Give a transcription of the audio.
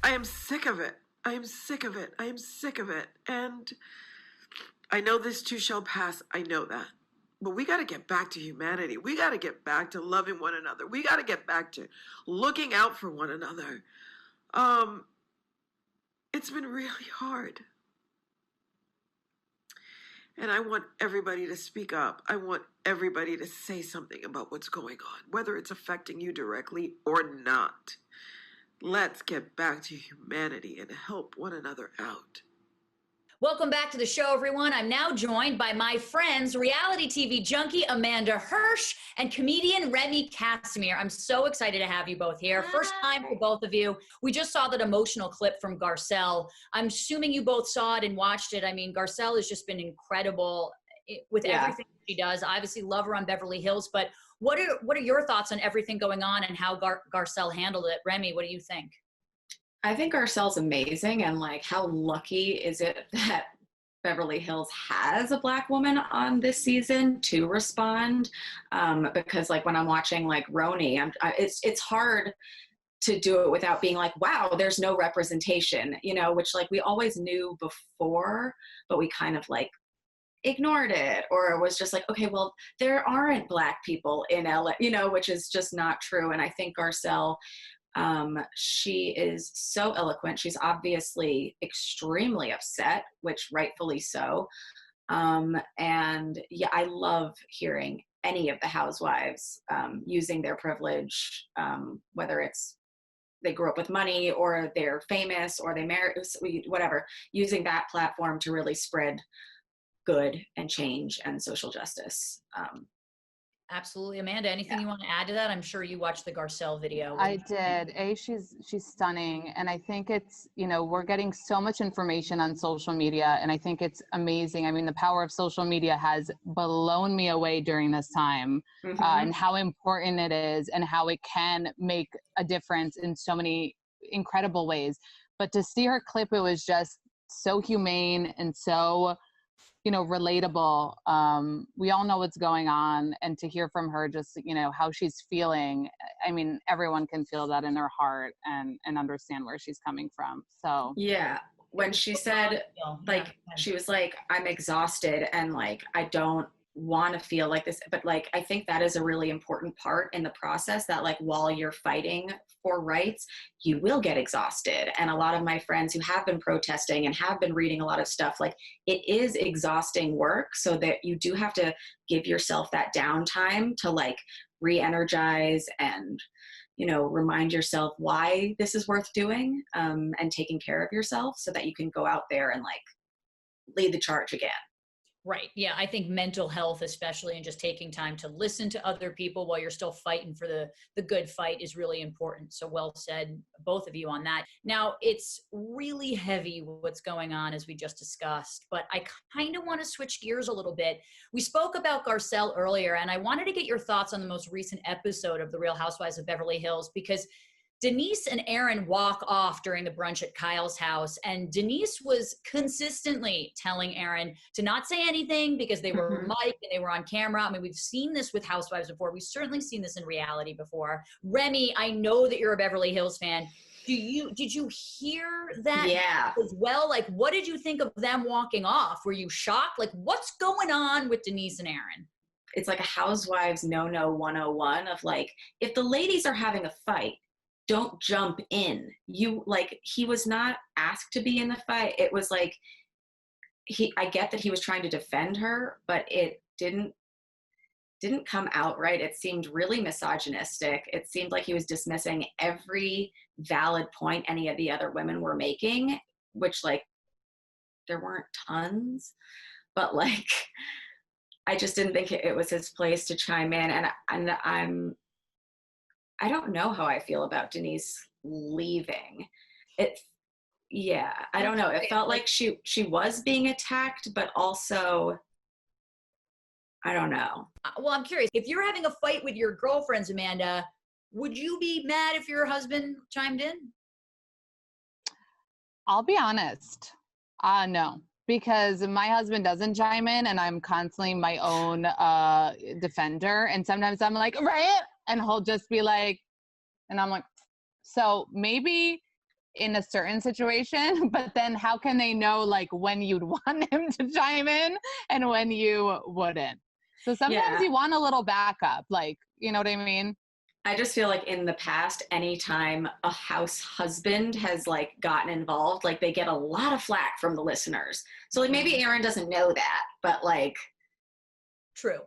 I am sick of it. I am sick of it. I am sick of it. And I know this too shall pass. I know that. But we got to get back to humanity. We got to get back to loving one another. We got to get back to looking out for one another. It's been really hard. And I want everybody to speak up. I want everybody to say something about what's going on, whether it's affecting you directly or not. Let's get back to humanity and help one another out. Welcome back to the show, everyone. I'm now joined by my friends, reality TV junkie Amanda Hirsch and comedian Remy Casimir. I'm so excited to have you both here. First time for both of you. We just saw that emotional clip from Garcelle. I'm assuming you both saw it and watched it. I mean, Garcelle has just been incredible with everything she does. I obviously love her on Beverly Hills, but what are your thoughts on everything going on and how Garcelle handled it? Remy, what do you think? I think Garcelle's amazing, and like, how lucky is it that Beverly Hills has a Black woman on this season to respond? Because like when I'm watching like Roni, it's hard to do it without being like, wow, there's no representation, you know, which like we always knew before, but we kind of like ignored it, or it was just like, okay, well, there aren't Black people in LA, you know, which is just not true. And I think Garcelle, she is so eloquent. She's obviously extremely upset, which rightfully so. And yeah, I love hearing any of the housewives using their privilege, whether it's they grew up with money or they're famous or they married, whatever, using that platform to really spread good and change and social justice. Absolutely. Amanda, anything you want to add to that? I'm sure you watched the Garcelle video. I did. She's stunning. And I think it's, you know, we're getting so much information on social media, and I think it's amazing. I mean, the power of social media has blown me away during this time, and how important it is and how it can make a difference in so many incredible ways. But to see her clip, it was just so humane and so, you know, relatable. We all know what's going on, and to hear from her just, you know, how she's feeling. I mean, everyone can feel that in their heart and understand where she's coming from. So yeah, when she said, like, she was like, I'm exhausted and like, I don't want to feel like this, but like, I think that is a really important part in the process, that like, while you're fighting for rights, you will get exhausted. And a lot of my friends who have been protesting and have been reading a lot of stuff, like, it is exhausting work, so that you do have to give yourself that downtime to like re-energize and, you know, remind yourself why this is worth doing, and taking care of yourself so that you can go out there and like lead the charge again. Right. Yeah. I think mental health, especially, and just taking time to listen to other people while you're still fighting for the good fight is really important. So well said, both of you, on that. Now, it's really heavy what's going on, as we just discussed, but I kind of want to switch gears a little bit. We spoke about Garcelle earlier, and I wanted to get your thoughts on the most recent episode of The Real Housewives of Beverly Hills, because Denise and Aaron walk off during the brunch at Kyle's house, and Denise was consistently telling Aaron to not say anything because they were mic'd and they were on camera. I mean, we've seen this with Housewives before. We've certainly seen this in reality before. Remy, I know that you're a Beverly Hills fan. Did you hear that as well? Like, what did you think of them walking off? Were you shocked? Like, what's going on with Denise and Aaron? It's like a Housewives no 101 of like, if the ladies are having a fight, don't jump in. You like, he was not asked to be in the fight. It was like, I get that he was trying to defend her, but it didn't come out right. It seemed really misogynistic. It seemed like he was dismissing every valid point any of the other women were making, which like, there weren't tons, but like, I just didn't think it was his place to chime in. And I don't know how I feel about Denise leaving. I don't know. It felt like she was being attacked, but also, I don't know. Well, I'm curious. If you're having a fight with your girlfriends, Amanda, would you be mad if your husband chimed in? I'll be honest. No, because my husband doesn't chime in, and I'm constantly my own defender. And sometimes I'm like, right? And he'll just be like, and I'm like, so maybe in a certain situation, but then how can they know like when you'd want him to chime in and when you wouldn't? So sometimes you want a little backup, like, you know what I mean? I just feel like in the past, anytime a house husband has like gotten involved, like they get a lot of flack from the listeners. So like maybe Aaron doesn't know that, but like. True.